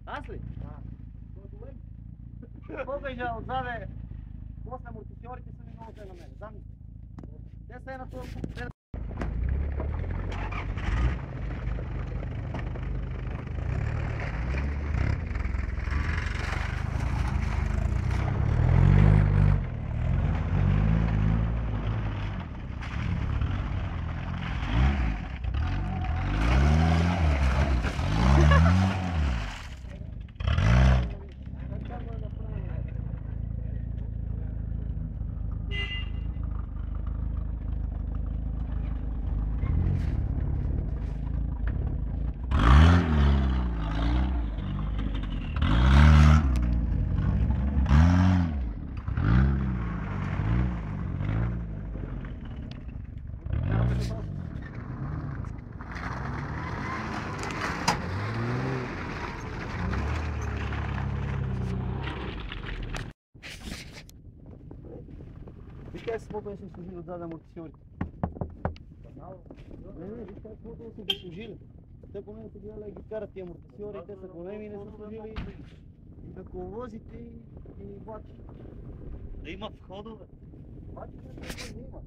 Аз ли? Да. Побежа отзаде, после амортисьорите са ми много зле на мен. Замисли. Те са на това. Виж как смогва да се служили отзаде амортисьорите. Не, виж как смогва да са ги служили. Те поне са гледали да ги карат тия амортисьори, те са големи и не са служили на коловозите и влачи. Да има входове. Влачи не има.